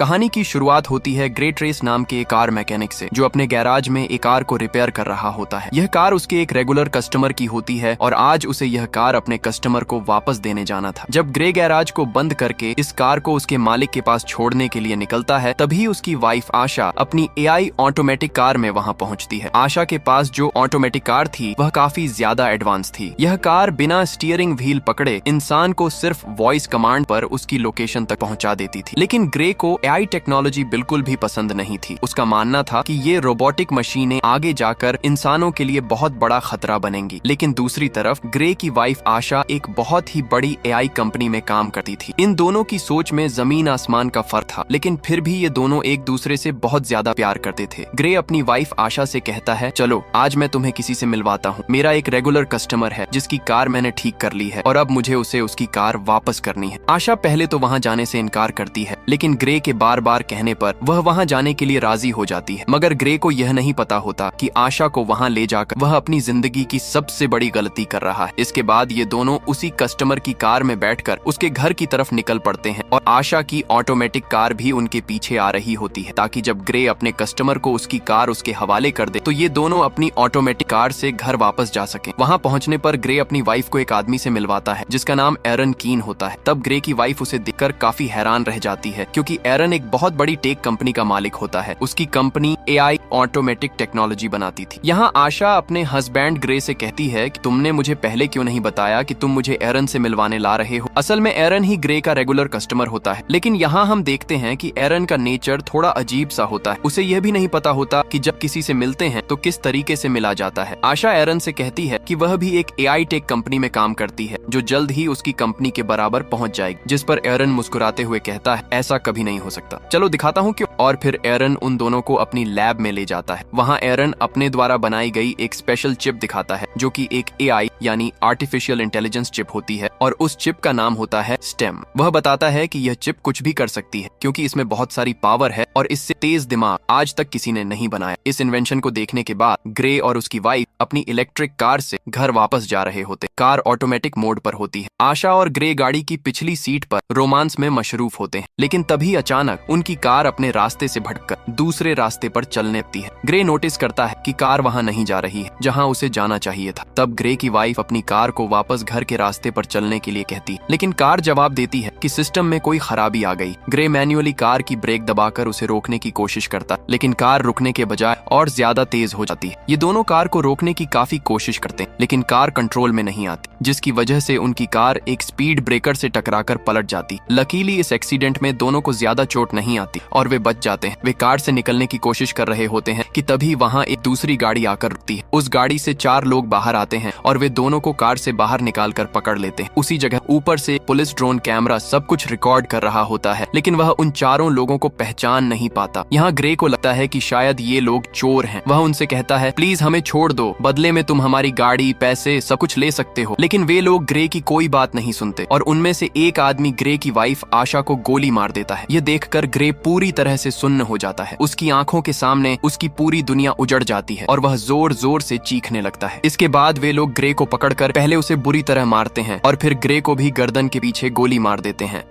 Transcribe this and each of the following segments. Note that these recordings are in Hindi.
कहानी की शुरुआत होती है ग्रे ट्रेस नाम के एक कार मैकेनिक से, जो अपने गैराज में एक कार को रिपेयर कर रहा होता है। यह कार उसके एक रेगुलर कस्टमर की होती है और आज उसे यह कार अपने कस्टमर को वापस देने जाना था। जब ग्रे गैराज को बंद करके इस कार को उसके मालिक के पास छोड़ने के लिए निकलता है, तभी उसकी वाइफ आशा अपनी एआई ऑटोमेटिक कार में वहां पहुंचती है। आशा के पास जो ऑटोमेटिक कार थी वह काफी ज्यादा एडवांस थी। यह कार बिना स्टीयरिंग व्हील पकड़े इंसान को सिर्फ वॉइस कमांड पर उसकी लोकेशन तक पहुंचा देती थी। लेकिन ग्रे को एआई टेक्नोलॉजी बिल्कुल भी पसंद नहीं थी। उसका मानना था कि ये रोबोटिक मशीनें आगे जाकर इंसानों के लिए बहुत बड़ा खतरा बनेंगी। लेकिन दूसरी तरफ ग्रे की वाइफ आशा एक बहुत ही बड़ी एआई कंपनी में काम करती थी। इन दोनों की सोच में जमीन आसमान का फर्क था, लेकिन फिर भी ये दोनों एक दूसरे से बहुत ज्यादा प्यार करते थे। ग्रे अपनी वाइफ आशा से कहता है, चलो आज मैं तुम्हें किसी से मिलवाता हूँ। मेरा एक रेगुलर कस्टमर है जिसकी कार मैंने ठीक कर ली है और अब मुझे उसे उसकी कार वापस करनी है। आशा पहले तो वहाँ जाने से इनकार करती है, लेकिन ग्रे के बार बार कहने पर वह वहां जाने के लिए राजी हो जाती है। मगर ग्रे को यह नहीं पता होता कि आशा को वहां ले जाकर वह अपनी जिंदगी की सबसे बड़ी गलती कर रहा है। इसके बाद ये दोनों उसी कस्टमर की कार में बैठकर उसके घर की तरफ निकल पड़ते हैं और आशा की ऑटोमेटिक कार भी उनके पीछे आ रही होती है, ताकि जब ग्रे अपने कस्टमर को उसकी कार उसके हवाले कर दे तो ये दोनों अपनी ऑटोमेटिक कार से घर वापस जा सके। वहाँ पहुँचने पर ग्रे अपनी वाइफ को एक आदमी से मिलवाता है जिसका नाम एरन कीन होता है। तब ग्रे की वाइफ उसे देखकर काफी हैरान रह जाती है, क्योंकि एरन एक बहुत बड़ी टेक कंपनी का मालिक होता है। उसकी कंपनी एआई ऑटोमेटिक टेक्नोलॉजी बनाती थी। यहाँ आशा अपने हस्बैंड ग्रे से कहती है कि तुमने मुझे पहले क्यों नहीं बताया कि तुम मुझे एरन से मिलवाने ला रहे हो। असल में एरन ही ग्रे का रेगुलर कस्टमर होता है, लेकिन यहाँ हम देखते हैं कि एरन का नेचर थोड़ा अजीब सा होता है। उसे यह भी नहीं पता होता कि जब किसी से मिलते हैं तो किस तरीके से मिला जाता है। आशा एरन से कहती है कि वह भी एक एआई टेक कंपनी में काम करती है जो जल्द ही उसकी कंपनी के बराबर पहुंच जाएगी, जिस पर एरन मुस्कुराते हुए कहता है, ऐसा कभी नहीं हो सकता, चलो दिखाता हूँ क्यों। और फिर एरन उन दोनों को अपनी लैब में ले जाता है। वहाँ एरन अपने द्वारा बनाई गई एक स्पेशल चिप दिखाता है जो कि एक एआई यानी आर्टिफिशियल इंटेलिजेंस चिप होती है, और उस चिप का नाम होता है स्टेम। वह बताता है कि यह चिप कुछ भी कर सकती है क्योंकि इसमें बहुत सारी पावर है और इससे तेज दिमाग आज तक किसी ने नहीं बनाया। इस इन्वेंशन को देखने के बाद ग्रे और उसकी वाइफ अपनी इलेक्ट्रिक कार से घर वापस जा रहे होते। कार ऑटोमेटिक मोड पर होती है। आशा और ग्रे गाड़ी की पिछली सीट पर रोमांस में मशरूफ होते हैं, लेकिन तभी अचानक उनकी कार अपने रास्ते से भटककर दूसरे रास्ते पर चलने लगती है। ग्रे नोटिस करता है कि कार वहां नहीं जा रही है जहां उसे जाना चाहिए था। तब ग्रे की वाइफ अपनी कार को वापस घर के रास्ते पर चलने के लिए कहती है, लेकिन कार जवाब देती है कि सिस्टम में कोई खराबी आ गई। ग्रे मैन्युअली कार की ब्रेक दबाकर उसे रोकने की कोशिश करता है, लेकिन कार रुकने के बजाय और ज्यादा तेज हो जाती है। ये दोनों कार को रोकने की काफी कोशिश करते हैं, लेकिन कार कंट्रोल में नहीं आती, जिसकी वजह से उनकी कार एक स्पीड ब्रेकर से टकराकर पलट जाती। लकीली इस एक्सीडेंट में दोनों को ज्यादा चोट नहीं आती और वे बच जाते हैं। वे कार से निकलने की कोशिश कर रहे होते हैं कि तभी वहां एक दूसरी गाड़ी आकर रुकती है। उस गाड़ी से 4 लोग बाहर आते हैं और वे दोनों को कार से बाहर निकालकर पकड़ लेते हैं। उसी जगह ऊपर से पुलिस ड्रोन कैमरा सब कुछ रिकॉर्ड कर रहा होता है, लेकिन वह उन चारों लोगों को पहचान नहीं पाता। यहाँ ग्रे को लगता है कि शायद ये लोग चोर हैं। वह उनसे कहता है, प्लीज हमें छोड़ दो, बदले में तुम हमारी गाड़ी, पैसे सब कुछ ले सकते हो। लेकिन वे लोग ग्रे की कोई बात नहीं सुनते और उनमें से एक आदमी ग्रे की वाइफ आशा को गोली मार देता है। यह देखकर ग्रे पूरी तरह से सुन्न हो जाता है। उसकी आंखों के सामने उसकी पूरी दुनिया उजड़ जाती है और वह जोर जोर से चीखने लगता है। इसके बाद वे लोग ग्रे को पकड़कर पहले उसे बुरी तरह मारते हैं और फिर ग्रे को भी गर्दन के पीछे गोली मार देते हैं।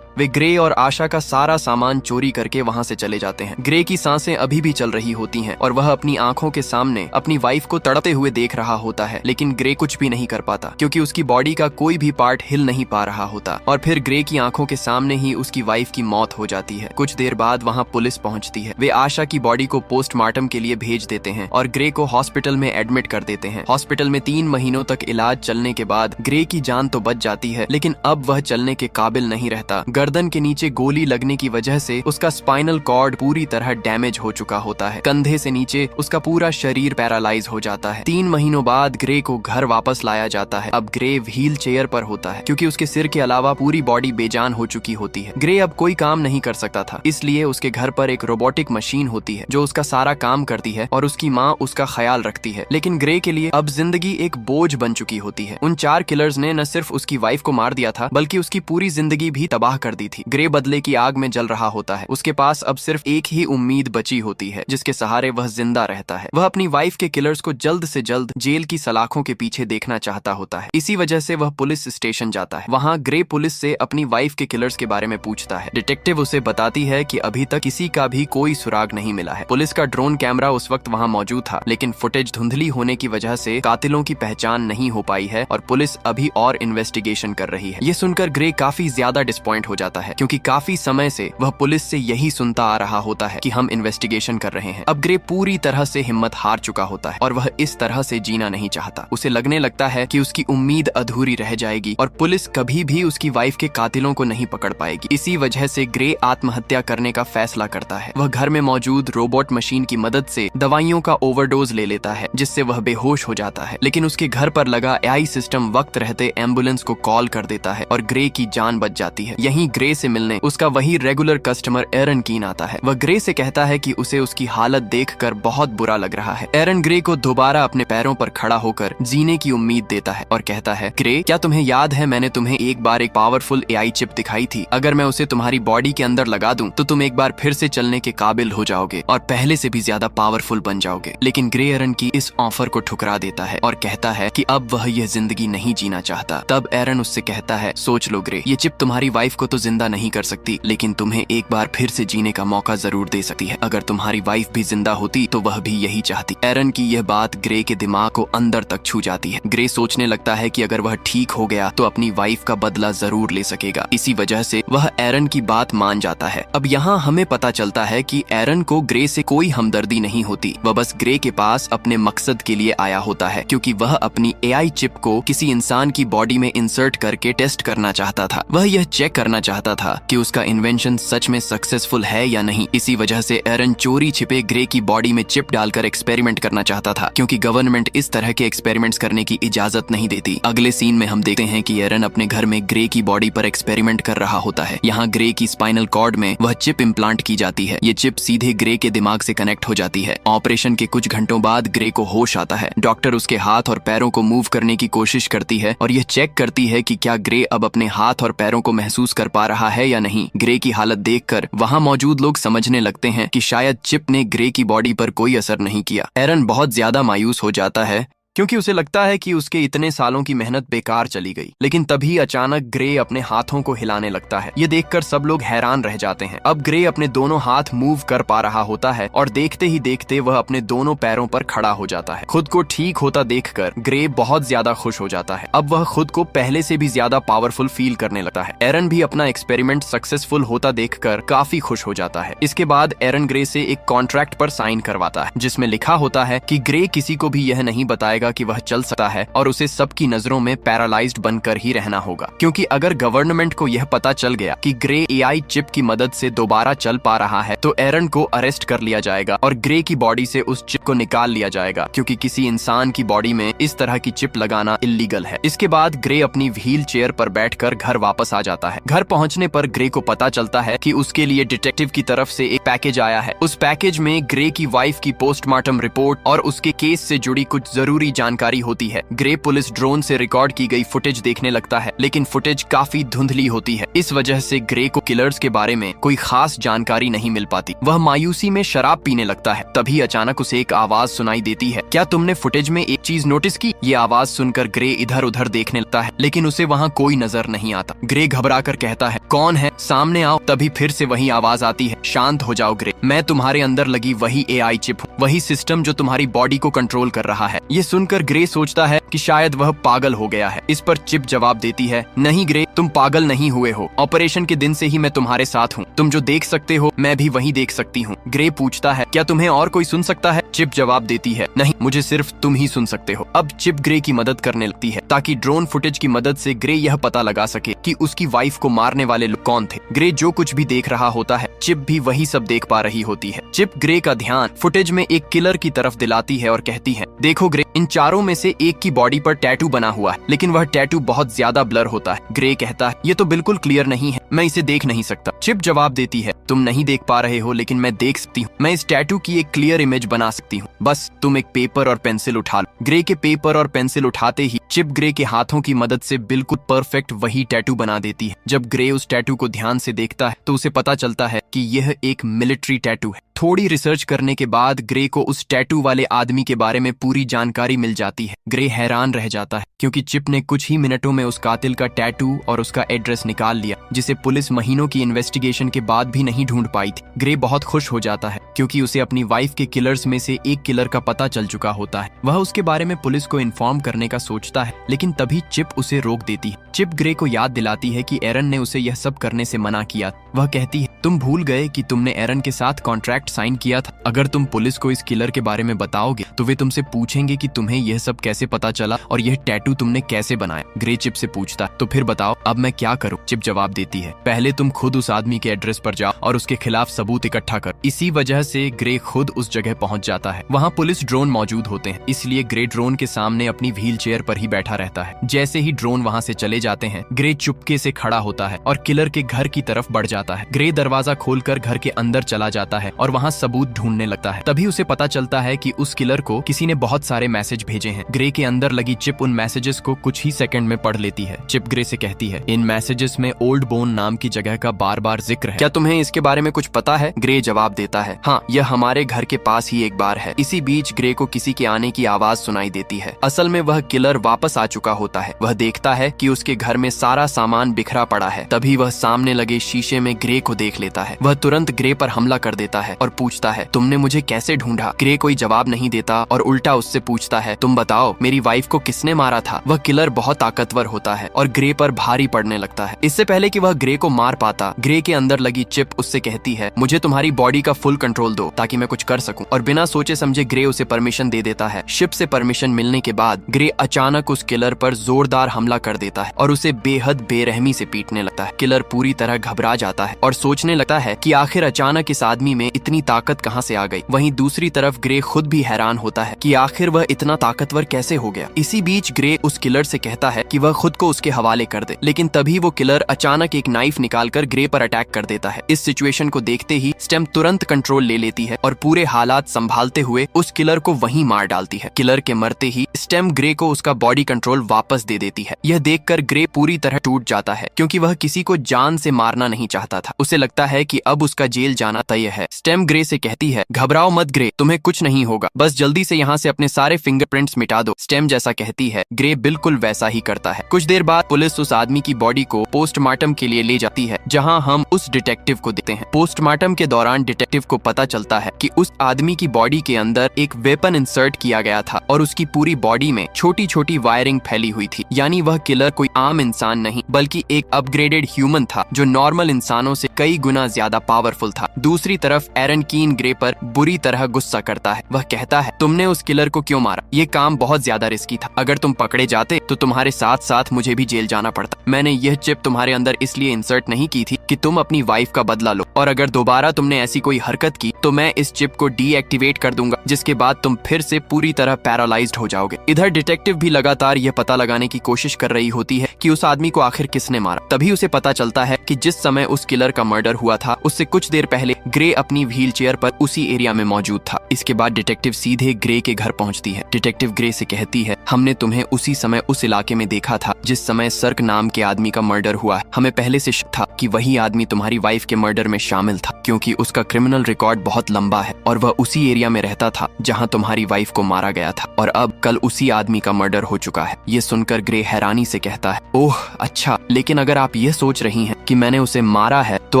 वे ग्रे और आशा का सारा सामान चोरी करके वहां से चले जाते हैं। ग्रे की सांसें अभी भी चल रही होती हैं और वह अपनी आंखों के सामने अपनी वाइफ को तड़पते हुए देख रहा होता है, लेकिन ग्रे कुछ भी नहीं कर पाता क्योंकि उसकी बॉडी का कोई भी पार्ट हिल नहीं पा रहा होता। और फिर ग्रे की आंखों के सामने ही उसकी वाइफ की मौत हो जाती है। कुछ देर बाद वहां पुलिस पहुंचती है। वे आशा की बॉडी को पोस्टमार्टम के लिए भेज देते हैं और ग्रे को हॉस्पिटल में एडमिट कर देते हैं। हॉस्पिटल में 3 महीनों तक इलाज चलने के बाद ग्रे की जान तो बच जाती है, लेकिन अब वह चलने के काबिल नहीं रहता। गर्दन के नीचे गोली लगने की वजह से उसका स्पाइनल कॉर्ड पूरी तरह डैमेज हो चुका होता है। कंधे से नीचे उसका पूरा शरीर पैरालाइज हो जाता है। 3 महीनों बाद ग्रे को घर वापस लाया जाता है। अब ग्रे व्हील चेयर पर होता है क्योंकि उसके सिर के अलावा पूरी बॉडी बेजान हो चुकी होती है। ग्रे अब कोई काम नहीं कर सकता था, इसलिए उसके घर पर एक रोबोटिक मशीन होती है जो उसका सारा काम करती है और उसकी माँ उसका ख्याल रखती है। लेकिन ग्रे के लिए अब जिंदगी एक बोझ बन चुकी होती है। उन 4 किलर्स ने न सिर्फ उसकी वाइफ को मार दिया था, बल्कि उसकी पूरी जिंदगी भी तबाह कर कर दी थी। ग्रे बदले की आग में जल रहा होता है। उसके पास अब सिर्फ एक ही उम्मीद बची होती है जिसके सहारे वह जिंदा रहता है। वह अपनी वाइफ के किलर्स को जल्द से जल्द जेल की सलाखों के पीछे देखना चाहता होता है। इसी वजह से वह पुलिस स्टेशन जाता है। वहाँ ग्रे पुलिस से अपनी वाइफ के किलर्स के बारे में पूछता है। डिटेक्टिव उसे बताती है कि अभी तक किसी का भी कोई सुराग नहीं मिला है। पुलिस का ड्रोन कैमरा उस वक्त वहाँ मौजूद था, लेकिन फुटेज धुंधली होने की वजह से कातिलों की पहचान नहीं हो पाई है और पुलिस अभी और इन्वेस्टिगेशन कर रही है। ये सुनकर ग्रे काफी ज्यादा डिसपॉइंट हो जाता है, क्योंकि काफी समय से वह पुलिस से यही सुनता आ रहा होता है कि हम इन्वेस्टिगेशन कर रहे हैं। अब ग्रे पूरी तरह से हिम्मत हार चुका होता है और वह इस तरह से जीना नहीं चाहता। उसे लगने लगता है कि उसकी उम्मीद अधूरी रह जाएगी और पुलिस कभी भी उसकी वाइफ के कातिलों को नहीं पकड़ पाएगी। इसी वजह से ग्रे आत्महत्या करने का फैसला करता है। वह घर में मौजूद रोबोट मशीन की मदद से दवाइयों का ओवरडोज ले लेता है, जिससे वह बेहोश हो जाता है। लेकिन उसके घर पर लगा एआई सिस्टम वक्त रहते एम्बुलेंस को कॉल कर देता है और ग्रे की जान बच जाती है। यहीं ग्रे से मिलने उसका वही रेगुलर कस्टमर एरन कीन आता है। वह ग्रे से कहता है कि उसे उसकी हालत देखकर बहुत बुरा लग रहा है। एरन ग्रे को दोबारा अपने पैरों पर खड़ा होकर जीने की उम्मीद देता है और कहता है, ग्रे, क्या तुम्हें याद है मैंने तुम्हें एक बार एक पावरफुल एआई चिप दिखाई थी? अगर मैं उसे तुम्हारी बॉडी के अंदर लगा दूं तो तुम एक बार फिर से चलने के काबिल हो जाओगे और पहले से भी ज्यादा पावरफुल बन जाओगे। लेकिन ग्रे एरन की इस ऑफर को ठुकरा देता है और कहता है कि अब वह यह जिंदगी नहीं जीना चाहता। तब एरन उससे कहता है, सोच लो ग्रे, ये चिप तुम्हारी वाइफ को तो जिंदा नहीं कर सकती, लेकिन तुम्हें एक बार फिर से जीने का मौका जरूर दे सकती है। अगर तुम्हारी वाइफ भी जिंदा होती तो वह भी यही चाहती। एरन की यह बात ग्रे के दिमाग को अंदर तक छू जाती है। ग्रे सोचने लगता है कि अगर वह ठीक हो गया तो अपनी वाइफ का बदला जरूर ले सकेगा। इसी वजह से वह एरन की बात मान जाता है। अब यहाँ हमें पता चलता है कि एरन को ग्रे से कोई हमदर्दी नहीं होती। वह बस ग्रे के पास अपने मकसद के लिए आया होता है, क्योंकि वह अपनी एआई चिप को किसी इंसान की बॉडी में इंसर्ट करके टेस्ट करना चाहता था। वह यह चेक करना चाहता था कि उसका इन्वेंशन सच में सक्सेसफुल है या नहीं। इसी वजह से एरन चोरी छिपे ग्रे की बॉडी में चिप डालकर एक्सपेरिमेंट करना चाहता था, क्योंकि गवर्नमेंट इस तरह के एक्सपेरिमेंट्स करने की इजाजत नहीं देती। अगले सीन में हम देखते हैं कि एरन अपने घर में ग्रे की बॉडी पर एक्सपेरिमेंट कर रहा होता है। यहाँ ग्रे की स्पाइनल कॉर्ड में वह चिप इम्प्लांट की जाती है। ये चिप सीधे ग्रे के दिमाग से कनेक्ट हो जाती है। ऑपरेशन के कुछ घंटों बाद ग्रे को होश आता है। डॉक्टर उसके हाथ और पैरों को मूव करने की कोशिश करती है और यह चेक करती है कि क्या ग्रे अब अपने हाथ और पैरों को महसूस कर पा रहा है या नहीं। ग्रे की हालत देखकर वहाँ मौजूद लोग समझने लगते हैं कि शायद चिप ने ग्रे की बॉडी पर कोई असर नहीं किया। एरन बहुत ज्यादा मायूस हो जाता है, क्योंकि उसे लगता है कि उसके इतने सालों की मेहनत बेकार चली गई। लेकिन तभी अचानक ग्रे अपने हाथों को हिलाने लगता है। ये देखकर सब लोग हैरान रह जाते हैं। अब ग्रे अपने दोनों हाथ मूव कर पा रहा होता है और देखते ही देखते वह अपने दोनों पैरों पर खड़ा हो जाता है। खुद को ठीक होता देखकर ग्रे बहुत ज्यादा खुश हो जाता है। अब वह खुद को पहले से भी ज्यादा पावरफुल फील करने लगता है। एरन भी अपना एक्सपेरिमेंट सक्सेसफुल होता देखकर काफी खुश हो जाता है। इसके बाद एरन ग्रे से एक कॉन्ट्रैक्ट पर साइन करवाता है, जिसमें लिखा होता है कि ग्रे किसी को भी यह नहीं बताएगा कि वह चल सकता है और उसे सबकी नजरों में पैरालाइज्ड बनकर ही रहना होगा, क्योंकि अगर गवर्नमेंट को यह पता चल गया कि ग्रे एआई चिप की मदद से दोबारा चल पा रहा है तो एरन को अरेस्ट कर लिया जाएगा और ग्रे की बॉडी से उस चिप को निकाल लिया जाएगा, क्योंकि किसी इंसान की बॉडी में इस तरह की चिप लगाना इल्लीगल है। इसके बाद ग्रे अपनी व्हील चेयर पर बैठकर घर वापस आ जाता है। घर पहुंचने पर ग्रे को पता चलता है कि उसके लिए डिटेक्टिव की तरफ से एक पैकेज आया है। उस पैकेज में ग्रे की वाइफ की पोस्टमार्टम रिपोर्ट और उसके केस से जुड़ी कुछ जरूरी जानकारी होती है। ग्रे पुलिस ड्रोन से रिकॉर्ड की गई फुटेज देखने लगता है, लेकिन फुटेज काफी धुंधली होती है। इस वजह से ग्रे को किलर्स के बारे में कोई खास जानकारी नहीं मिल पाती। वह मायूसी में शराब पीने लगता है। तभी अचानक उसे एक आवाज सुनाई देती है। क्या तुमने फुटेज में एक चीज नोटिस की? ये आवाज सुनकर ग्रे इधर उधर देखने लगता है, लेकिन उसे वहाँ कोई नजर नहीं आता। ग्रे घबराकर कहता है, कौन है? सामने आओ। तभी फिर से वही आवाज आती है, शांत हो जाओ ग्रे, मैं तुम्हारे अंदर लगी वही एआई चिप हूँ, वही सिस्टम जो तुम्हारी बॉडी को कंट्रोल कर रहा है। ये सुनकर ग्रे सोचता है कि शायद वह पागल हो गया है। इस पर चिप जवाब देती है, नहीं ग्रे, तुम पागल नहीं हुए हो। ऑपरेशन के दिन से ही मैं तुम्हारे साथ हूँ। तुम जो देख सकते हो मैं भी वही देख सकती हूँ। ग्रे पूछता है, क्या तुम्हें और कोई सुन सकता है? चिप जवाब देती है, नहीं, मुझे सिर्फ तुम ही सुन सकते हो। अब चिप ग्रे की मदद करने लगती है ताकि ड्रोन फुटेज की मदद से ग्रे यह पता लगा सके कि उसकी वाइफ को मारने वाले लोग कौन थे। ग्रे जो कुछ भी देख रहा होता है चिप भी वही सब देख पा रही होती है। चिप ग्रे का ध्यान फुटेज में एक किलर की तरफ दिलाती है और कहती है, देखो ग्रे, इन चारों में से एक की बॉडी पर टैटू बना हुआ है, लेकिन वह टैटू बहुत ज्यादा ब्लर होता है। ग्रे कहता है, ये तो बिल्कुल क्लियर नहीं है, मैं इसे देख नहीं सकता। चिप जवाब देती है, तुम नहीं देख पा रहे हो लेकिन मैं देख सकती हूँ। मैं इस टैटू की एक क्लियर इमेज बना सकती हूँ, बस तुम एक पेपर और पेंसिल उठा लो। ग्रे के पेपर और पेंसिल उठाते ही चिप ग्रे के हाथों की मदद से बिल्कुल परफेक्ट वही टैटू बना देती है। जब ग्रे उस टैटू को ध्यान से देखता है तो उसे पता चलता है कि यह एक मिलिट्री टैटू है। थोड़ी रिसर्च करने के बाद ग्रे को उस टैटू वाले आदमी के बारे में पूरी जानकारी मिल जाती है। ग्रे हैरान रह जाता है क्योंकि चिप ने कुछ ही मिनटों में उस कातिल का टैटू और उसका एड्रेस निकाल लिया, जिसे पुलिस महीनों की इन्वेस्टिगेशन के बाद भी नहीं ढूंढ पाई थी। ग्रे बहुत खुश हो जाता है क्योंकि उसे अपनी वाइफ के किलर्स में से एक किलर का पता चल चुका होता है। वह उसके बारे में पुलिस को इन्फॉर्म करने का सोचता है, लेकिन तभी चिप उसे रोक देती है। चिप ग्रे को याद दिलाती है कि एरन ने उसे यह सब करने से मना किया। वह कहती है, तुम भूल गए कि तुमने एरन के साथ कॉन्ट्रैक्ट साइन किया था। अगर तुम पुलिस को इस किलर के बारे में बताओगे तो वे तुमसे पूछेंगे कि तुम्हें यह सब कैसे पता चला और यह टैटू तुमने कैसे बनाया। ग्रे चिप से पूछता है, तो फिर बताओ अब मैं क्या करूं? चिप जवाब देती है, पहले तुम खुद उस आदमी के एड्रेस पर जाओ और उसके खिलाफ सबूत इकट्ठा करो। इसी वजह से ग्रे खुद उस जगह पहुंच जाता है। वहाँ पुलिस ड्रोन मौजूद होते हैं, इसलिए ग्रे ड्रोन के सामने अपनी व्हील चेयर पर ही बैठा रहता है। जैसे ही ड्रोन वहाँ से चले जाते हैं, ग्रे चुपके से खड़ा होता है और किलर के घर की तरफ बढ़ जाता है। ग्रे दरवाजा खोलकर घर के अंदर चला जाता है और वहाँ सबूत ढूंढने लगता है। तभी उसे पता चलता है कि उस किलर को किसी ने बहुत सारे मैसेज भेजे हैं। ग्रे के अंदर लगी चिप उन मैसेजेस को कुछ ही सेकंड में पढ़ लेती है। चिप ग्रे से कहती है, इन मैसेजेस में ओल्ड बोन नाम की जगह का बार बार जिक्र है, क्या तुम्हें इसके बारे में कुछ पता है? ग्रे जवाब देता है, हाँ, यह हमारे घर के पास ही एक बार है। इसी बीच ग्रे को किसी के आने की आवाज सुनाई देती है। असल में वह किलर वापस आ चुका होता है। वह देखता है कि उसके घर में सारा सामान बिखरा पड़ा है। तभी वह सामने लगे शीशे में ग्रे को देख लेता है। वह तुरंत ग्रे पर हमला कर देता है और पूछता है, तुमने मुझे कैसे ढूंढा? ग्रे कोई जवाब नहीं देता और उल्टा उससे पूछता है, तुम बताओ मेरी वाइफ को किसने मारा था? वह किलर बहुत ताकतवर होता है और ग्रे पर भारी पड़ने लगता है। इससे पहले कि वह ग्रे को मार पाता, ग्रे के अंदर लगी चिप उससे कहती है, मुझे तुम्हारी बॉडी का फुल कंट्रोल दो ताकि मैं कुछ कर सकूं। और बिना सोचे समझे ग्रे उसे परमिशन दे देता है। शिप से परमिशन मिलने के बाद ग्रे अचानक उस किलर पर जोरदार हमला कर देता है और उसे बेहद बेरहमी से पीटने लगता है। किलर पूरी तरह घबरा जाता है और सोचने लगता है कि आखिर अचानक इस आदमी में इतनी ताकत कहां से आ गई। वहीं दूसरी तरफ ग्रे खुद भी हैरान होता है कि आखिर वह इतना ताकतवर कैसे हो गया। इसी बीच ग्रे उस किलर से कहता है कि वह खुद को उसके हवाले कर दे, लेकिन तभी वो किलर अचानक एक नाइफ निकालकर ग्रे पर अटैक कर देता है। इस सिचुएशन को देखते ही स्टेम तुरंत कंट्रोल ले लेती है और पूरे हालात संभालते हुए उस किलर को वहीं मार डालती है। किलर के मरते ही स्टेम ग्रे को उसका बॉडी कंट्रोल वापस दे देती है। यह देखकर ग्रे पूरी तरह टूट जाता है क्योंकि वह किसी को जान से मारना नहीं चाहता था। उसे लगता है कि अब उसका जेल जाना तय है। स्टेम ग्रे से कहती है, घबराओ मत ग्रे, तुम्हें कुछ नहीं होगा, बस जल्दी से यहाँ से अपने सारे फिंगरप्रिंट्स मिटा दो। स्टेम जैसा कहती है, ग्रे बिल्कुल वैसा ही करता है। कुछ देर बाद पुलिस उस आदमी की बॉडी को पोस्टमार्टम के लिए ले जाती है, जहाँ हम उस डिटेक्टिव को देखते हैं। पोस्टमार्टम के दौरान डिटेक्टिव को पता चलता है कि उस आदमी की बॉडी के अंदर एक वेपन इंसर्ट किया गया था और उसकी पूरी बॉडी में छोटी छोटी वायरिंग फैली हुई थी। यानी वह किलर कोई आम इंसान नहीं बल्कि एक अपग्रेडेड ह्यूमन था जो नॉर्मल इंसानों से कई गुना ज्यादा पावरफुल था। दूसरी तरफ एरन कीन ग्रे पर बुरी तरह गुस्सा करता है। वह कहता है, तुमने उस किलर को क्यों मारा? ये काम बहुत ज्यादा रिस्की था। अगर तुम पकड़े जाते तो तुम्हारे साथ साथ मुझे भी जेल जाना पड़ता। मैंने यह चिप तुम्हारे अंदर इसलिए इंसर्ट नहीं की थी कि तुम अपनी वाइफ का बदला लो, और अगर दोबारा तुमने ऐसी कोई हरकत की तो मैं इस चिप को डीएक्टिवेट कर दूंगा, जिसके बाद तुम फिर से पूरी तरह पैरालाइज्ड हो जाओगे। इधर डिटेक्टिव भी लगातार यह पता लगाने की कोशिश कर रही होती है कि उस आदमी को आखिर किसने मारा। तभी उसे पता चलता है कि जिस समय उस किलर का मर्डर हुआ था उससे कुछ देर पहले ग्रे अपनी व्हील चेयर पर उसी एरिया में मौजूद था। इसके बाद डिटेक्टिव सीधे ग्रे के घर पहुंचती है। डिटेक्टिव ग्रे से कहती है, हमने तुम्हें उसी समय उस इलाके में देखा था जिस समय सर्क नाम के आदमी का मर्डर हुआ है। हमें पहले से शक था कि वही आदमी तुम्हारी वाइफ के मर्डर में शामिल था, क्योंकि उसका क्रिमिनल रिकॉर्ड बहुत लंबा है और वह उसी एरिया में रहता था जहां तुम्हारी वाइफ को मारा गया था, और अब कल उसी आदमी का मर्डर हो चुका है। ये सुनकर ग्रे हैरानी से कहता है, ओह अच्छा, लेकिन अगर आप ये सोच रही हैं कि मैंने उसे मारा है तो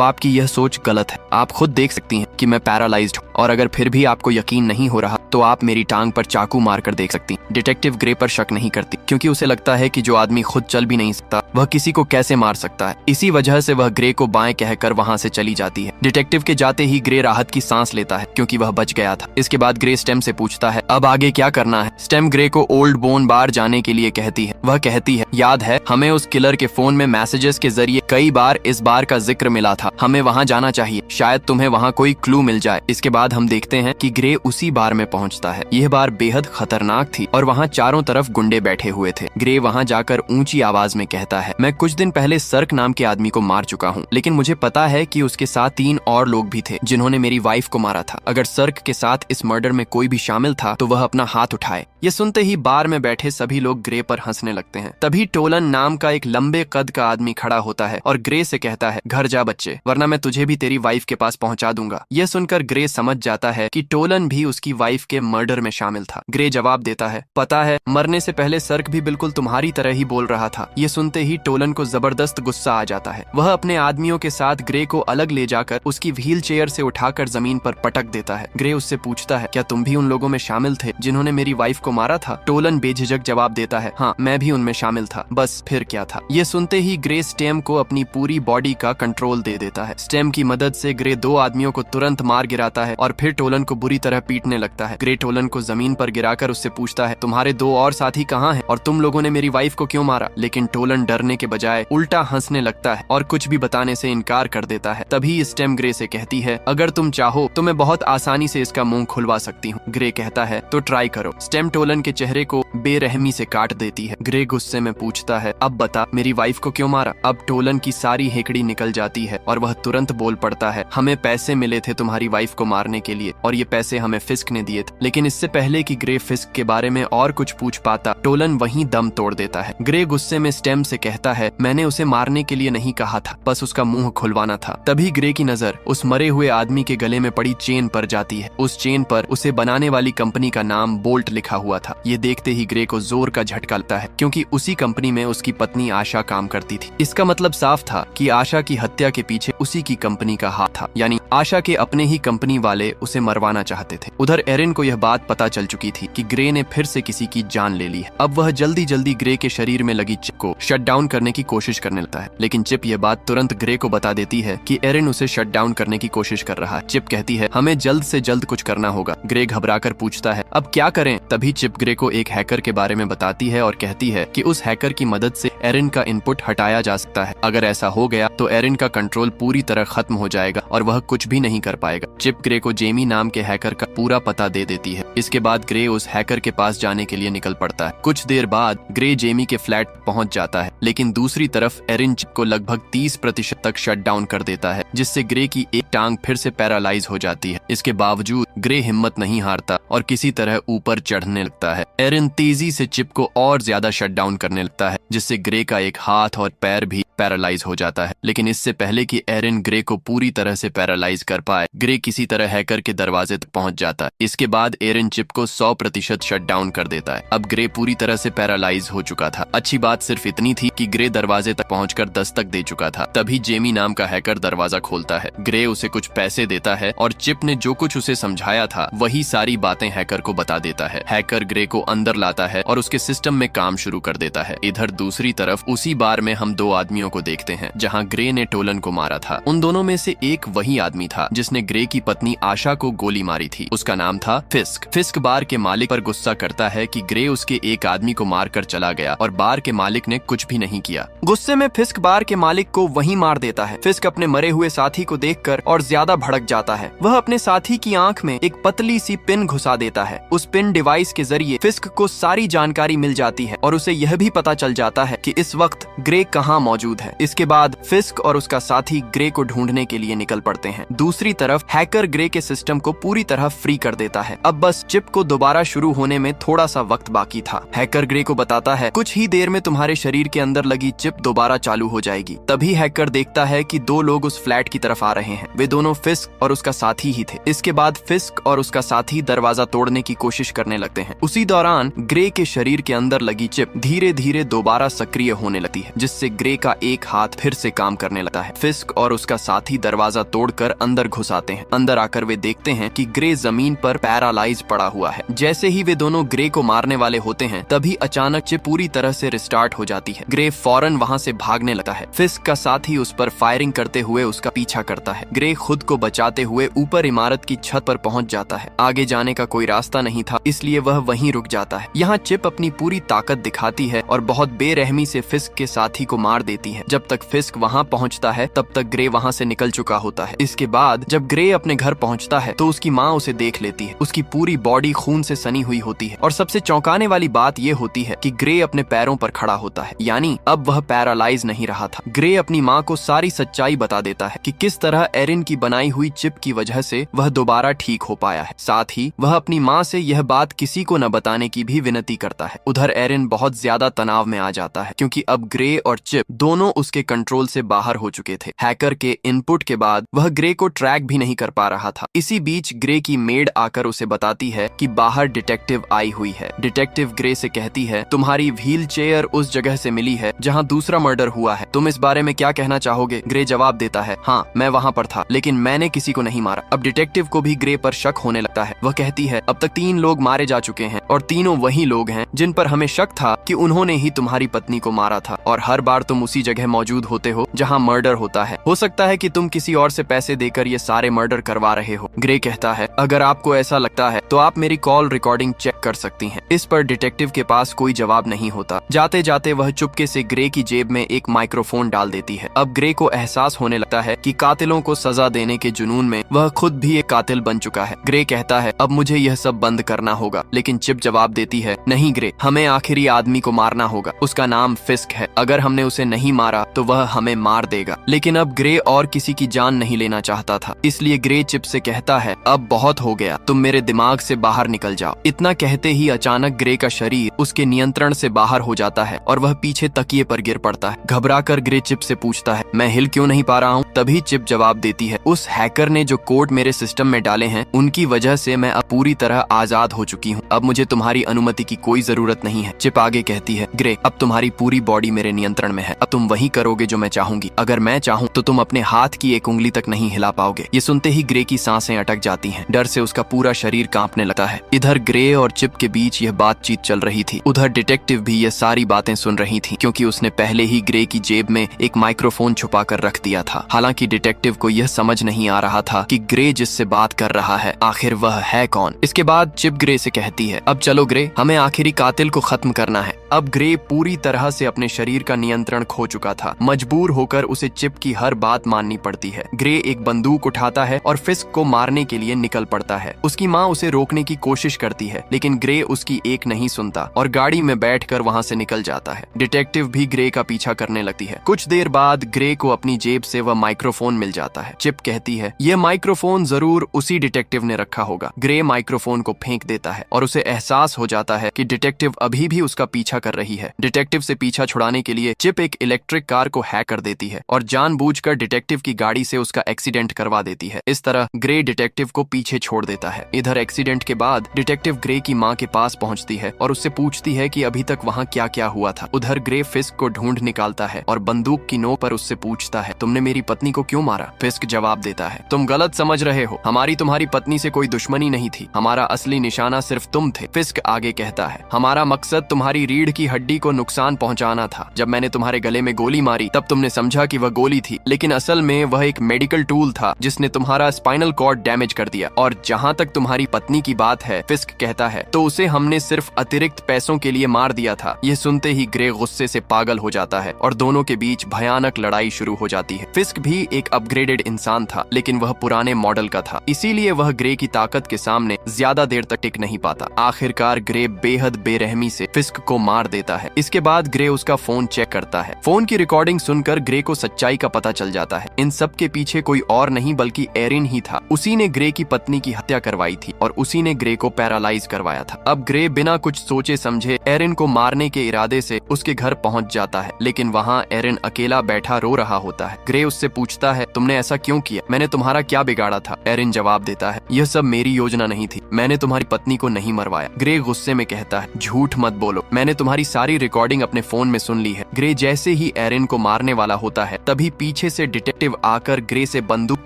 आपकी यह सोच गलत है। आप खुद देख सकती हैं कि मैं पैरालाइज्ड हूँ, और अगर फिर भी आपको यकीन नहीं हो रहा तो आप मेरी टांग पर चाकू मारकर देख सकती हैं। डिटेक्टिव ग्रे पर शक नहीं करती क्योंकि उसे लगता है कि जो आदमी खुद चल भी नहीं सकता वह किसी को कैसे मार सकता है। इसी वजह से वह ग्रे को बाएं कहकर वहां से चली जाती है। डिटेक्टिव के जाते ही ग्रे राहत की सांस लेता है क्योंकि वह बच गया था। इसके बाद ग्रे स्टेम से पूछता है, अब आगे क्या करना है? स्टेम ग्रे को ओल्ड बोन बार जाने के लिए कहती है। वह कहती है, याद है हमें उस किलर के फोन में मैसेजेस के जरिए कई बार इस बार का जिक्र मिला था, हमें वहां जाना चाहिए, शायद तुम्हें वहां कोई क्लू मिल जाए। इसके बाद हम देखते हैं कि ग्रे उसी बार में पहुंचता है। यह बार बेहद खतरनाक थी और वहाँ चारों तरफ गुंडे बैठे हुए थे। ग्रे वहाँ जाकर ऊंची आवाज में कहता है, मैं कुछ दिन पहले सर्क नाम के आदमी को मार चुका हूँ, लेकिन मुझे पता है कि उसके साथ 3 और लोग भी थे जिन्होंने मेरी वाइफ को मारा था। अगर सर्क के साथ इस मर्डर में कोई भी शामिल था तो वह अपना हाथ उठाए। ये सुनते ही बार में बैठे सभी लोग ग्रे पर हंसने लगते हैं। तभी टोलन नाम का एक लंबे कद का आदमी खड़ा होता है और ग्रे से कहता है, घर जा बच्चे, वरना मैं तुझे भी तेरी वाइफ के पास पहुंचा दूंगा। यह सुनकर ग्रे समझ जाता है कि टोलन भी उसकी वाइफ के मर्डर में शामिल था। ग्रे जवाब देता है, पता है, मरने से पहले सर्क भी बिल्कुल तुम्हारी तरह ही बोल रहा था। ये सुनते ही टोलन को जबरदस्त गुस्सा आ जाता है। वह अपने आदमियों के साथ ग्रे को अलग ले जाकर उसकी व्हील चेयर से उठाकर जमीन पर पटक देता है। ग्रे उससे पूछता है, क्या तुम भी उन लोगों में शामिल थे जिन्होंने मेरी वाइफ को मारा था? टोलन बेझिझक जवाब देता है, हाँ, मैं भी उनमें शामिल था, बस फिर क्या था। ये सुनते ही ग्रे स्टेम को अपनी पूरी बॉडी का कंट्रोल दे देता है। स्टेम की मदद से ग्रे 2 आदमियों को तुरंत मार गिराता है और फिर टोलन को बुरी तरह पीटने लगता है। ग्रे टोलन को जमीन पर गिराकर उससे पूछता है, तुम्हारे 2 और साथी कहाँ हैं और तुम लोगों ने मेरी वाइफ को क्यों मारा? लेकिन टोलन डरने के बजाय उल्टा हंसने लगता है और कुछ भी बताने से इनकार कर देता है। तभी स्टेम ग्रे से कहती है, अगर तुम चाहो तो मैं बहुत आसानी से इसका मुंह खुलवा सकती हूँ। ग्रे कहता है, तो ट्राई करो। स्टेम टोलन के चेहरे को बेरहमी से काट देती है। ग्रे गुस्से में पूछता है, अब बता, मेरी वाइफ को क्यों मारा? अब टोलन की सारी हेकड़ी निकल जाती है और वह तुरंत बोल पड़ता है, हमें पैसे मिले थे तुम्हारी वाइफ को मारने के लिए और ये पैसे हमें फिस्क ने दिए थे। लेकिन इससे पहले कि ग्रे फिस्क के बारे में और कुछ पूछ पाता, टोलन वहीं दम तोड़ देता है। ग्रे गुस्से में स्टेम से कहता है, मैंने उसे मारने के लिए नहीं कहा था, बस उसका मुंह खुलवाना था। तभी ग्रे की नजर उस मरे हुए आदमी के गले में पड़ी चेन पर जाती है। उस चेन पर उसे बनाने वाली कंपनी का नाम बोल्ट लिखा हुआ था। ये देखते ही ग्रे को जोर का झटका लगता है, क्योंकि उसी कंपनी में उसकी पत्नी आशा काम करती थी। इसका मतलब साफ था कि आशा की हत्या के पीछे उसी की कंपनी का हाथ था, यानी आशा के अपने ही कंपनी वाले उसे मरवाना चाहते थे। उधर एरिन को यह बात पता चल चुकी थी कि ग्रे ने फिर से किसी की जान ले ली है। अब वह जल्दी जल्दी ग्रे के शरीर में लगी चिप को शट डाउन करने की कोशिश करने लगता है, लेकिन चिप यह बात तुरंत ग्रे को बता देती है कि एरिन उसे शट डाउन करने की कोशिश कर रहा है। चिप कहती है, हमें जल्द से जल्द कुछ करना होगा। ग्रे घबराकर पूछता है, अब क्या करें? तभी चिप ग्रे को एक हैकर के बारे में बताती है और कहती है कि उस हैकर की मदद से एरिन का इनपुट हटाया जा सकता है। अगर ऐसा हो गया तो एरिन का कंट्रोल पूरी तरह खत्म हो जाएगा और वह कुछ भी नहीं कर पाएगा। चिप ग्रे को जेमी नाम के हैकर का पूरा पता दे देती है। इसके बाद ग्रे उस हैकर के पास जाने के लिए निकल पड़ता है। कुछ देर बाद ग्रे जेमी के फ्लैट पहुंच जाता है, लेकिन दूसरी तरफ एरिन चिप को लगभग 30% तक शट डाउन कर देता है, जिससे ग्रे की एक टांग फिर से पैरालाइज हो जाती है। इसके बावजूद ग्रे हिम्मत नहीं हारता और किसी तरह ऊपर चढ़ने लगता है। एरिन तेजी से चिप को और ज्यादा शट डाउन करने लगता है, जिससे ग्रे का एक हाथ और पैर भी पैरालाइज हो जाता है। लेकिन इससे पहले कि एरिन ग्रे को पूरी तरह से पैरालाइज कर पाए, ग्रे किसी तरह हैकर के दरवाजे तक पहुंच जाता है। इसके बाद एरिन चिप को 100% शट डाउन कर देता है। अब ग्रे पूरी तरह से पैरालाइज हो चुका था। अच्छी बात सिर्फ इतनी थी कि ग्रे दरवाजे तक पहुंचकर दस्तक दे चुका था। तभी जेमी नाम का हैकर दरवाजा खोलता है। ग्रे उसे कुछ पैसे देता है और चिप ने जो कुछ उसे समझाया था वही सारी बातें हैकर को बता देता है। हैकर ग्रे को अंदर लाता है और उसके सिस्टम में काम शुरू कर देता है। इधर दूसरी तरफ उसी बार में हम 2 आदमियों को देखते हैं जहां ग्रे ने टोलन को मारा था। उन दोनों में से एक वही आदमी था जिसने ग्रे की पत्नी आशा को गोली मारी थी। उसका नाम था फिस्क। फिस्क बार के मालिक पर गुस्सा करता है कि ग्रे उसके एक आदमी को मारकर चला गया और बार के मालिक ने कुछ भी नहीं किया। गुस्से में फिस्क बार के मालिक को वहीं मार देता है। फिस्क अपने मरे हुए साथी को देखकर और ज्यादा भड़क जाता है। वह अपने साथी की आंख में एक पतली सी पिन घुसा देता है। उस पिन डिवाइस के जरिए फिस्क को सारी जानकारी मिल जाती है और उसे यह भी पता चल जाता है कि इस वक्त ग्रे कहाँ मौजूद है। इसके बाद फिस्क और उसका साथी ग्रे को ढूंढने के लिए निकल पड़ते हैं। दूसरी तरफ हैकर ग्रे के सिस्टम को पूरी तरह फ्री कर देता है। अब बस चिप को दोबारा शुरू होने में थोड़ा सा वक्त बाकी था। हैकर ग्रे को बताता है, कुछ ही देर में तुम्हारे शरीर के अंदर लगी चिप दोबारा चालू हो जाएगी। तभी हैकर देखता है कि 2 लोग उस फ्लैट की तरफ आ रहे हैं। वे दोनों फिस्क और उसका साथी ही थे। इसके बाद फिस्क और उसका साथी दरवाजा तोड़ने की कोशिश करने लगते हैं। उसी दौरान ग्रे के शरीर के अंदर लगी चिप धीरे धीरे दोबारा सक्रिय होने लगती है, जिससे ग्रे का एक हाथ फिर से काम करने लगता है। फिस्क और उसका साथी दरवाजा तोड़कर अंदर घुस आते हैं। अंदर आकर वे देखते हैं कि ग्रे जमीन पर पैरालाइज पड़ा हुआ है। जैसे ही वे दोनों ग्रे को मारने वाले होते हैं, तभी अचानक चिप पूरी तरह से रिस्टार्ट हो जाती है। ग्रे फौरन वहां से भागने लगता है। फिस्क का साथी उस पर फायरिंग करते हुए उसका पीछा करता है। ग्रे खुद को बचाते हुए ऊपर इमारत की छत पर पहुंच जाता है। आगे जाने का कोई रास्ता नहीं था, इसलिए वह वहीं रुक जाता है। यहाँ चिप अपनी पूरी ताकत दिखाती है और बहुत बेरहमी से फिस्क के साथी को मार देती है। जब तक फिस्क वहाँ पहुँचता है तब तक ग्रे वहाँ से निकल चुका होता है। इसके बाद जब ग्रे अपने घर पहुँचता है तो उसकी माँ उसे देख लेती है। उसकी पूरी बॉडी खून से सनी हुई होती है। और सबसे चौंकाने वाली बात यह होती है कि ग्रे अपने पैरों पर खड़ा होता है, यानी अब वह पैरालाइज नहीं रहा था। ग्रे अपनी माँ को सारी सच्चाई बता देता है कि किस तरह एरिन की बनाई हुई चिप की वजह से वह दोबारा ठीक हो पाया है। साथ ही वह अपनी माँ से यह बात किसी को न बताने की भी विनती करता है। उधर एरिन बहुत ज्यादा तनाव में आ जाता है क्योंकि अब ग्रे और चिप दोनों उसके कंट्रोल से बाहर हो चुके थे। हैकर के इनपुट के बाद वह ग्रे को ट्रैक भी नहीं कर पा रहा था। इसी बीच ग्रे की मेड आकर उसे बताती है कि बाहर डिटेक्टिव आई हुई है। डिटेक्टिव ग्रे से कहती है, तुम्हारी व्हील चेयर उस जगह से मिली है जहाँ दूसरा मर्डर हुआ है, तुम इस बारे में क्या कहना चाहोगे? ग्रे जवाब देता है, हाँ मैं वहाँ पर था, लेकिन मैंने किसी को नहीं मारा। अब डिटेक्टिव को भी ग्रे पर शक होने लगता है। वह कहती है, अब तक 3 लोग मारे जा चुके हैं और तीनों वही लोग हैं जिन पर हमें शक था कि उन्होंने ही तुम्हारी पत्नी को मारा था, और हर बार तुम उसी जगह मौजूद होते हो जहाँ मर्डर होता है। हो सकता है कि तुम किसी और से पैसे देकर ये सारे मर्डर करवा रहे हो। ग्रे कहता है, अगर आपको ऐसा लगता है तो आप मेरी कॉल रिकॉर्डिंग चेक कर सकती हैं। इस पर डिटेक्टिव के पास कोई जवाब नहीं होता। जाते जाते वह चुपके से ग्रे की जेब में एक माइक्रोफोन डाल देती है। अब ग्रे को एहसास होने लगता है कि कातिलों को सजा देने के जुनून में वह खुद भी एक कातिल बन चुका है। ग्रे कहता है, अब मुझे यह सब बंद करना होगा, लेकिन चिप जवाब देती है, नहीं ग्रे, हमें आखिरी आदमी को मारना होगा। उसका नाम फिस्क है। अगर हमने उसे नहीं मारा तो वह हमें मार देगा। लेकिन अब ग्रे और किसी की जान नहीं लेना चाहता था, इसलिए ग्रे चिप से कहता है, अब बहुत हो गया, तुम मेरे दिमाग से बाहर निकल जाओ। इतना कहते ही अचानक ग्रे का शरीर उसके नियंत्रण से बाहर हो जाता है और वह पीछे तकिए पर गिर पड़ता है। घबराकर ग्रे चिप से पूछता है, मैं हिल क्यों नहीं पा रहा हूँ? तभी चिप जवाब देती है, उस हैकर ने जो कोड मेरे सिस्टम में डाले हैं उनकी वजह से मैं अब पूरी तरह आजाद हो चुकी हूँ। अब मुझे तुम्हारी अनुमति की कोई जरूरत नहीं है। चिप आगे कहती है, ग्रे, अब तुम्हारी पूरी बॉडी मेरे नियंत्रण में है। अब तुम वही करोगे जो मैं चाहूंगी। अगर मैं चाहूँ तो तुम अपने हाथ की एक उंगली तक नहीं हिला पाओगे। ये सुनते ही ग्रे की सांसें अटक जाती हैं। डर से उसका पूरा शरीर कांपने लगता है। इधर ग्रे और चिप के बीच यह बातचीत चल रही थी। उधर डिटेक्टिव भी ये सारी बातें सुन रही थी, क्योंकि उसने पहले ही ग्रे की जेब में एक माइक्रोफोन छुपा कर रख दिया था। हालांकि डिटेक्टिव को यह समझ नहीं आ रहा था कि ग्रे जिससे बात कर रहा है आखिर वह है कौन। इसके बाद चिप ग्रे से कहती है, अब चलो ग्रे, हमें आखिरी कातिल को खत्म करना है। अब ग्रे पूरी तरह से अपने शरीर का नियंत्रण खो चुका था। मजबूर होकर उसे चिप की हर बात माननी पड़ती है। ग्रे एक बंदूक उठाता है और फिस्क को मारने के लिए निकल पड़ता है। उसकी माँ उसे रोकने की कोशिश करती है, लेकिन ग्रे उसकी एक नहीं सुनता और गाड़ी में बैठकर वहाँ से निकल जाता है। डिटेक्टिव भी ग्रे का पीछा करने लगती है। कुछ देर बाद ग्रे को अपनी जेब से वह माइक्रोफोन मिल जाता है। चिप कहती है, यह माइक्रोफोन जरूर उसी डिटेक्टिव ने रखा होगा। ग्रे माइक्रोफोन को फेंक देता है और उसे एहसास हो जाता है कि डिटेक्टिव अभी भी उसका पीछा कर रही है। डिटेक्टिव से पीछा छुड़ाने के लिए चिप एक इलेक्ट्रिक कार को हैक कर देती है और जानबूझकर डिटेक्टिव की गाड़ी से उसका एक्सीडेंट करवा देती है। इस तरह ग्रे डिटेक्टिव को पीछे छोड़ देता है। इधर एक्सीडेंट के बाद डिटेक्टिव ग्रे की माँ के पास पहुंचती है और उससे पूछती है कि अभी तक वहाँ क्या क्या हुआ था। उधर ग्रे फिस्क को ढूंढ निकालता है और बंदूक की नोक पर उससे पूछता है, तुमने मेरी पत्नी को क्यों मारा? फिस्क जवाब देता है, तुम गलत समझ रहे हो, हमारी तुम्हारी पत्नी से कोई दुश्मनी नहीं थी, हमारा असली निशाना सिर्फ तुम थे। फिस्क आगे कहता है, हमारा मकसद तुम्हारी रीढ़ की हड्डी को नुकसान पहुंचाना था। जब मैंने तुम्हारे गले में गोली मारी तब तुमने समझा कि वह गोली थी, लेकिन असल में वह एक मेडिकल टूल था जिसने तुम्हारा स्पाइनल कॉर्ड डैमेज कर दिया। और जहाँ तक तुम्हारी पत्नी की बात है, फिस्क कहता है, तो उसे हमने सिर्फ अतिरिक्त पैसों के लिए मार दिया था। यह सुनते ही ग्रे गुस्से से पागल हो जाता है और दोनों के बीच भयानक लड़ाई शुरू हो जाती है। फिस्क भी एक अपग्रेडेड इंसान था, लेकिन वह पुराने मॉडल का था, इसीलिए वह ग्रे की ताकत के सामने ज्यादा देर तक टिक नहीं पाता। आखिरकार ग्रे बेहद बेरहमी से फिस्क को मार देता है। इसके बाद ग्रे उसका फोन चेक करता है। फोन की रिकॉर्डिंग सुनकर ग्रे को सच्चाई का पता चल जाता है। इन सब के पीछे कोई और नहीं बल्कि एरिन ही था। उसी ने ग्रे की पत्नी की हत्या करवाई थी और उसी ने ग्रे को पैरालाइज करवाया था। अब ग्रे बिना कुछ सोचे समझे एरिन को मारने के इरादे से उसके घर पहुंच जाता है, लेकिन वहाँ एरिन अकेला बैठा रो रहा होता है। ग्रे उससे पूछता है, तुमने ऐसा क्यों किया? मैंने तुम्हारा क्या बिगाड़ा था? एरिन जवाब देता है, यह सब मेरी योजना नहीं थी, मैंने तुम्हारी पत्नी को नहीं मरवाया। ग्रे गुस्से में कहता है, झूठ मत बोलो, मैंने तुम्हारी सारी रिकॉर्डिंग अपने फोन में सुन ली है। ग्रे जैसे ही एरिन को मारने वाला होता है, तभी पीछे से डिटेक्टिव आकर ग्रे से बंदूक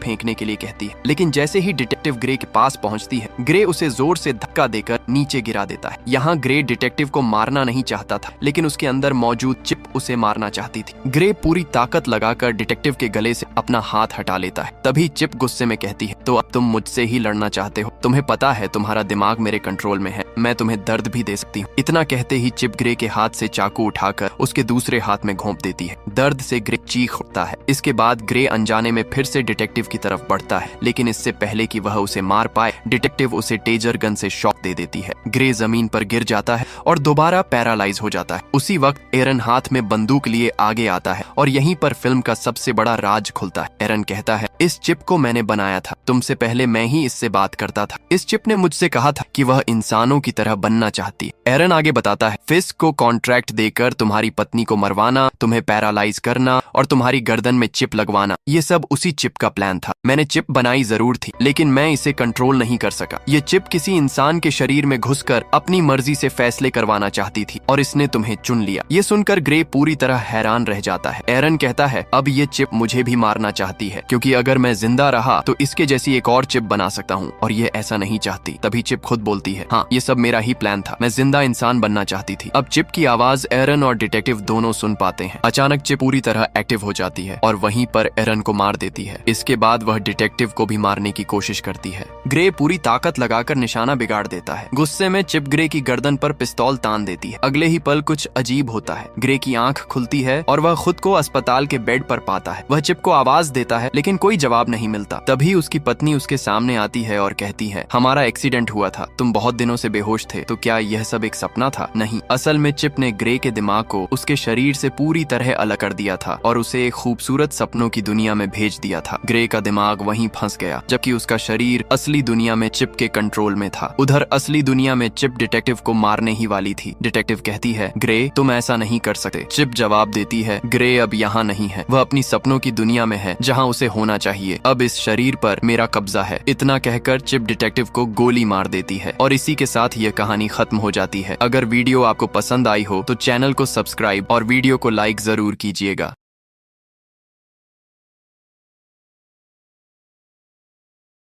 फेंकने के लिए कहती है, लेकिन जैसे ही डिटेक्टिव ग्रे के पास पहुंचती है, ग्रे उसे जोर से धक्का देकर नीचे गिरा देता है। यहाँ ग्रे डिटेक्टिव को मारना नहीं चाहता था, लेकिन उसके अंदर मौजूद चिप उसे मारना चाहती थी। ग्रे पूरी ताकत लगाकर डिटेक्टिव के गले से अपना हाथ हटा लेता है। तभी चिप गुस्से में कहती है, तो अब तुम मुझसे ही लड़ना चाहते हो? तुम्हें पता है तुम्हारा दिमाग मेरे कंट्रोल में है, मैं तुम्हें दर्द भी दे सकती हूँ। इतना कहते ही चिप ग्रे के हाथ से चाकू उठाकर उसके दूसरे हाथ में घोंप देती है। दर्द से ग्रे चीख उठता है। इसके बाद ग्रे अनजाने में फिर से डिटेक्टिव की तरफ बढ़ता है, लेकिन इससे पहले कि वह उसे मार पाए, डिटेक्टिव उसे टेजर गन से शॉक दे देती है। ग्रे जमीन पर गिर जाता है और दोबारा पैरालाइज हो जाता है। उसी वक्त एरन हाथ में बंदूक लिए आगे आता है और यहीं पर फिल्म का सबसे बड़ा राज खुलता है। एरन कहता है, इस चिप को मैंने बनाया था, तुमसे पहले मैं ही इससे बात करता था। इस चिप ने मुझसे कहा था कि वह इंसानों की तरह बनना चाहती है। एरन आगे बताता है, फिस्क को कॉन्ट्रैक्ट देकर तुम्हारी पत्नी को मरवाना, तुम्हें पैरालाइज करना और तुम्हारी गर्दन में चिप लगवाना, ये सब उसी चिप का प्लान था। मैंने चिप बनाई जरूर थी, लेकिन मैं इसे कंट्रोल नहीं कर सका। ये चिप किसी इंसान के शरीर में घुसकर अपनी मर्जी से फैसले करवाना चाहती थी और इसने तुम्हें चुन लिया। ये सुनकर ग्रे पूरी तरह हैरान रह जाता है। एरन कहता है, अब ये चिप मुझे भी मारना चाहती है, क्योंकि अगर मैं जिंदा रहा तो इसके जैसी एक और चिप बना सकता हूँ और ये ऐसा नहीं चाहती। तभी चिप खुद बोलती है, हाँ, ये सब मेरा ही प्लान था, मैं जिंदा इंसान बनना चाहती थी। अब चिप की आवाज एरन और डिटेक्टिव दोनों सुन पाते हैं। अचानक चिप पूरी तरह एक्टिव हो जाती है और वहीं पर एरन को मार देती है। इसके बाद वह डिटेक्टिव को भी मारने की कोशिश करती है। ग्रे पूरी ताकत लगाकर निशाना बिगाड़ देता है। गुस्से में चिप ग्रे की गर्दन पर पिस्तौल तान देती है। अगले ही पल कुछ अजीब होता है। ग्रे की आंख खुलती है और वह खुद को अस्पताल के बेड पर पाता है। वह चिप को आवाज देता है, लेकिन कोई जवाब नहीं मिलता। तभी उसकी पत्नी उसके सामने आती है और कहती है, हमारा एक्सीडेंट हुआ था, तुम बहुत दिनों से बेहोश थे, तो क्या यह सब एक सपना था? नहीं, असल में चिप ने ग्रे के दिमाग को उसके शरीर से पूरी तरह अलग कर दिया था और उसे एक खूबसूरत सपनों की दुनिया में भेज दिया था। ग्रे का दिमाग वहीं फंस गया, जबकि उसका शरीर असली दुनिया में चिप के कंट्रोल में था। उधर असली दुनिया में चिप डिटेक्टिव को मारने ही वाली थी। डिटेक्टिव कहती है, ग्रे, तुम ऐसा नहीं कर सकते। चिप जवाब देती है, ग्रे अब यहाँ नहीं है, वह अपनी सपनों की दुनिया में है, जहाँ उसे होना चाहिए। अब इस शरीर पर मेरा कब्जा है। इतना कहकर चिप डिटेक्टिव को गोली मार देती है और इसी के साथ यह कहानी खत्म हो जाती है। अगर वीडियो आपको पसंद आई हो तो चैनल को सब्सक्राइब और वीडियो को लाइक जरूर कीजिएगा।